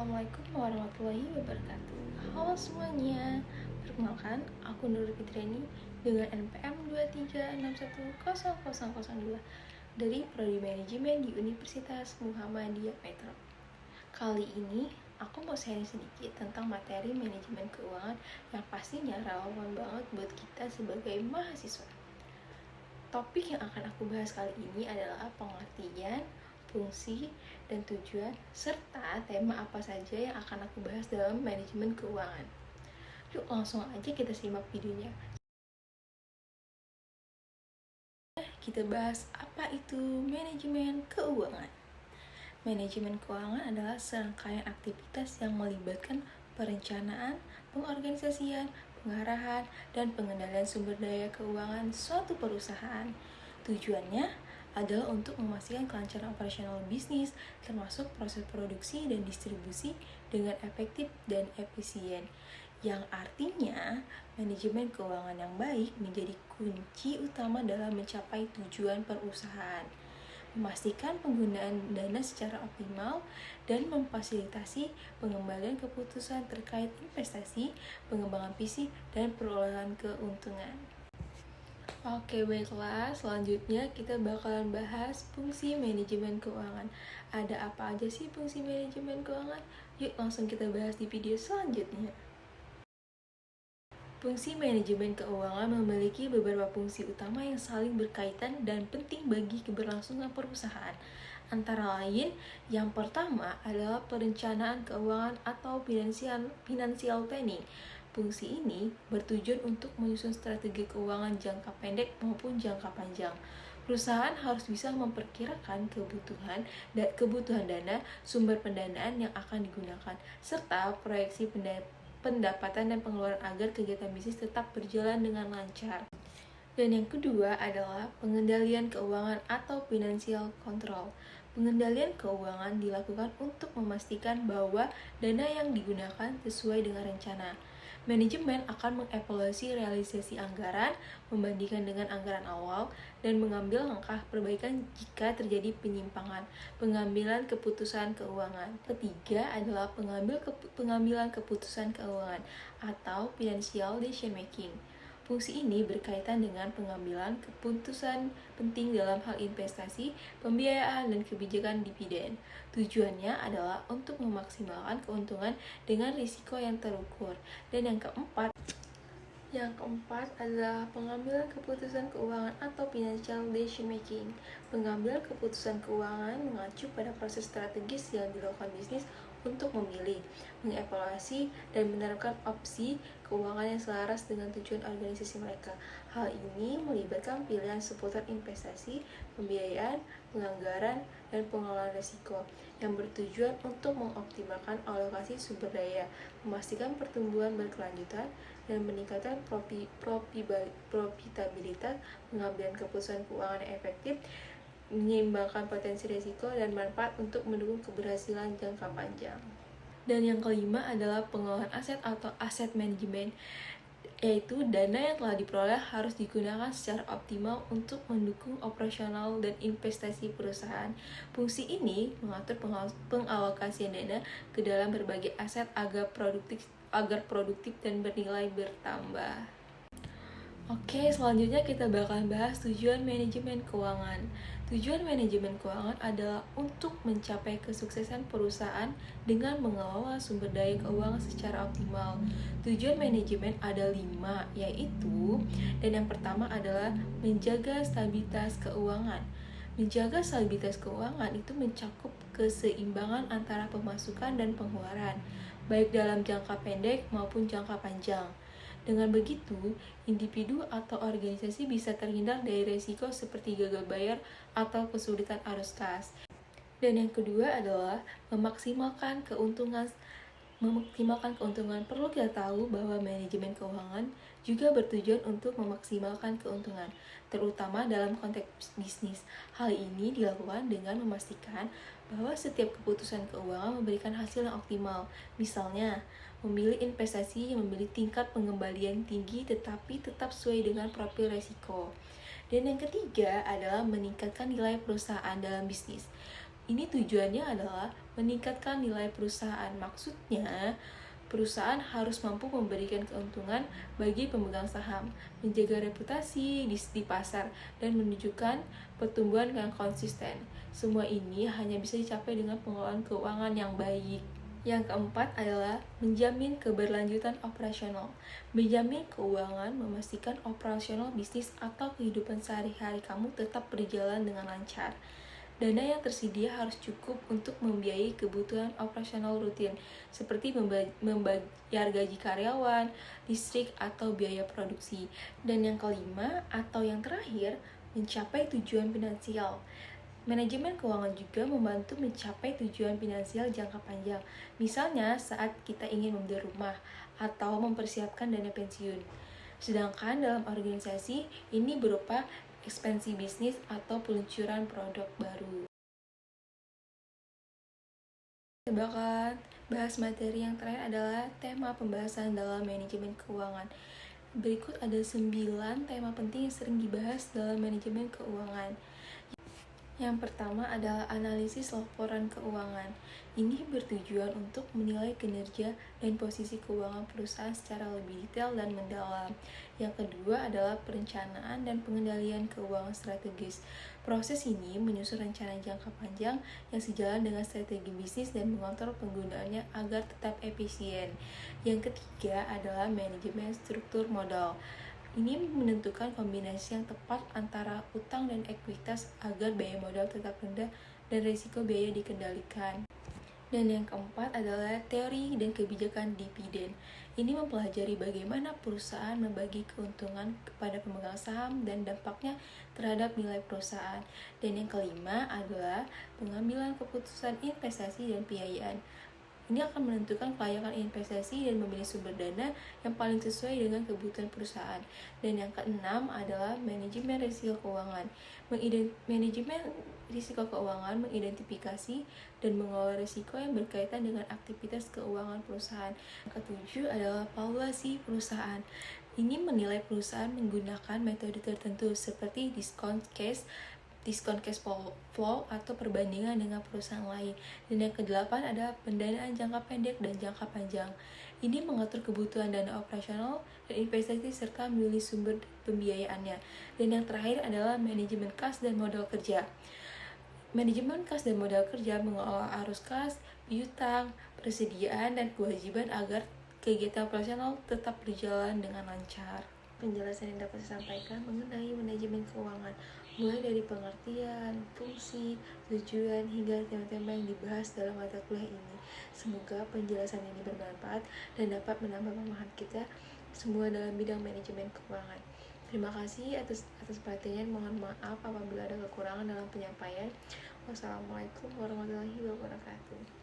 Assalamualaikum warahmatullahi wabarakatuh. Halo semuanya, perkenalkan aku Nurul Fitriani dengan NPM 236100002 dari Prodi Manajemen di Universitas Muhammadiyah Metro. Kali ini aku mau sharing sedikit tentang materi manajemen keuangan yang pastinya relevan banget buat kita sebagai mahasiswa. Topik yang akan aku bahas kali ini adalah pengertian, fungsi, dan tujuan, serta tema apa saja yang akan aku bahas dalam manajemen keuangan. Yuk langsung aja kita simak videonya. Kita bahas apa itu manajemen keuangan. Manajemen keuangan adalah serangkaian aktivitas yang melibatkan perencanaan, pengorganisasian, pengarahan, dan pengendalian sumber daya keuangan suatu perusahaan. Tujuannya adalah untuk memastikan kelancaran operasional bisnis, termasuk proses produksi dan distribusi dengan efektif dan efisien. Yang artinya, manajemen keuangan yang baik menjadi kunci utama dalam mencapai tujuan perusahaan, memastikan penggunaan dana secara optimal, dan memfasilitasi pengembalian keputusan terkait investasi, pengembangan visi, dan perolehan keuntungan. Oke, baiklah. Selanjutnya kita bakalan bahas fungsi manajemen keuangan. Ada apa aja sih fungsi manajemen keuangan? Yuk langsung kita bahas di video selanjutnya. Fungsi manajemen keuangan memiliki beberapa fungsi utama yang saling berkaitan dan penting bagi keberlangsungan perusahaan. Antara lain, yang pertama adalah perencanaan keuangan atau financial planning. Fungsi ini bertujuan untuk menyusun strategi keuangan jangka pendek maupun jangka panjang. Perusahaan harus bisa memperkirakan kebutuhan dana, sumber pendanaan yang akan digunakan, serta proyeksi pendapatan dan pengeluaran agar kegiatan bisnis tetap berjalan dengan lancar. Dan yang kedua adalah pengendalian keuangan atau financial control. Pengendalian keuangan dilakukan untuk memastikan bahwa dana yang digunakan sesuai dengan rencana. Manajemen akan mengevaluasi realisasi anggaran, membandingkan dengan anggaran awal, dan mengambil langkah perbaikan jika terjadi penyimpangan. Pengambilan keputusan keuangan. Ketiga adalah pengambilan keputusan keuangan atau financial decision making. Fungsi ini berkaitan dengan pengambilan keputusan penting dalam hal investasi, pembiayaan, dan kebijakan dividen. Tujuannya adalah untuk memaksimalkan keuntungan dengan risiko yang terukur. Dan yang keempat adalah pengambilan keputusan keuangan atau financial decision making. Pengambilan keputusan keuangan mengacu pada proses strategis yang dilakukan bisnis untuk memilih, mengevaluasi, dan menerapkan opsi keuangan yang selaras dengan tujuan organisasi mereka. Hal ini melibatkan pilihan seputar investasi, pembiayaan, penganggaran, dan pengelolaan risiko yang bertujuan untuk mengoptimalkan alokasi sumber daya, memastikan pertumbuhan berkelanjutan, dan meningkatkan profitabilitas. Pengambilan keputusan keuangan yang efektif menyeimbangkan potensi risiko dan manfaat untuk mendukung keberhasilan jangka panjang. Dan yang kelima adalah pengelolaan aset atau aset manajemen, yaitu dana yang telah diperoleh harus digunakan secara optimal untuk mendukung operasional dan investasi perusahaan. Fungsi ini mengatur pengalokasian dana ke dalam berbagai aset agar produktif dan bernilai bertambah. Oke, selanjutnya kita bakalan bahas tujuan manajemen keuangan. Tujuan manajemen keuangan adalah untuk mencapai kesuksesan perusahaan dengan mengelola sumber daya keuangan secara optimal. Tujuan manajemen ada 5, yaitu, dan yang pertama adalah menjaga stabilitas keuangan. Menjaga stabilitas keuangan itu mencakup keseimbangan antara pemasukan dan pengeluaran, baik dalam jangka pendek maupun jangka panjang. Dengan begitu, individu atau organisasi bisa terhindar dari risiko seperti gagal bayar atau kesulitan arus kas. Dan yang kedua adalah memaksimalkan keuntungan. Perlu kita tahu bahwa manajemen keuangan juga bertujuan untuk memaksimalkan keuntungan, terutama dalam konteks bisnis. Hal ini dilakukan dengan memastikan bahwa setiap keputusan keuangan memberikan hasil yang optimal. Misalnya, memilih investasi yang memiliki tingkat pengembalian tinggi tetapi tetap sesuai dengan profil risiko. Dan yang ketiga adalah meningkatkan nilai perusahaan dalam bisnis. Ini tujuannya adalah meningkatkan nilai perusahaan. Maksudnya, perusahaan harus mampu memberikan keuntungan bagi pemegang saham, menjaga reputasi di pasar, dan menunjukkan pertumbuhan yang konsisten. Semua ini hanya bisa dicapai dengan pengelolaan keuangan yang baik. Yang keempat adalah menjamin keberlanjutan operasional. Menjamin keuangan memastikan operasional bisnis atau kehidupan sehari-hari kamu tetap berjalan dengan lancar. Dana yang tersedia harus cukup untuk membiayai kebutuhan operasional rutin, seperti membayar gaji karyawan, listrik, atau biaya produksi. Dan yang kelima atau yang terakhir, mencapai tujuan finansial. Manajemen keuangan juga membantu mencapai tujuan finansial jangka panjang. Misalnya saat kita ingin membeli rumah atau mempersiapkan dana pensiun. Sedangkan dalam organisasi, ini berupa ekspansi bisnis atau peluncuran produk baru. Kita bakal bahas materi yang terakhir adalah tema pembahasan dalam manajemen keuangan. Berikut ada 9 tema penting yang sering dibahas dalam manajemen keuangan. Yang pertama adalah analisis laporan keuangan. Ini bertujuan untuk menilai kinerja dan posisi keuangan perusahaan secara lebih detail dan mendalam. Yang kedua adalah perencanaan dan pengendalian keuangan strategis. Proses ini menyusun rencana jangka panjang yang sejalan dengan strategi bisnis dan mengontrol penggunaannya agar tetap efisien. Yang ketiga adalah manajemen struktur modal. Ini menentukan kombinasi yang tepat antara utang dan ekuitas agar biaya modal tetap rendah dan risiko biaya dikendalikan. Dan yang keempat adalah teori dan kebijakan dividen. Ini mempelajari bagaimana perusahaan membagi keuntungan kepada pemegang saham dan dampaknya terhadap nilai perusahaan. Dan yang kelima adalah pengambilan keputusan investasi dan pembiayaan. Ini akan menentukan kelayakan investasi dan memilih sumber dana yang paling sesuai dengan kebutuhan perusahaan. Dan yang keenam adalah manajemen risiko keuangan. Manajemen risiko keuangan mengidentifikasi dan mengelola risiko yang berkaitan dengan aktivitas keuangan perusahaan. Yang ketujuh adalah valuasi perusahaan. Ini menilai perusahaan menggunakan metode tertentu seperti discount cash flow atau perbandingan dengan perusahaan lain. Dan yang kedelapan adalah pendanaan jangka pendek dan jangka panjang. Ini mengatur kebutuhan dana operasional dan investasi serta memilih sumber pembiayaannya. Dan yang terakhir adalah manajemen kas dan modal kerja. Manajemen kas dan modal kerja mengelola arus kas, piutang, persediaan, dan kewajiban agar kegiatan operasional tetap berjalan dengan lancar. Penjelasan yang dapat saya sampaikan mengenai manajemen keuangan, mulai dari pengertian, fungsi, tujuan, hingga tema-tema yang dibahas dalam mata kuliah ini. Semoga penjelasan ini bermanfaat dan dapat menambah pemahaman kita semua dalam bidang manajemen keuangan. Terima kasih atas perhatiannya. Mohon maaf apabila ada kekurangan dalam penyampaian. Wassalamualaikum warahmatullahi wabarakatuh.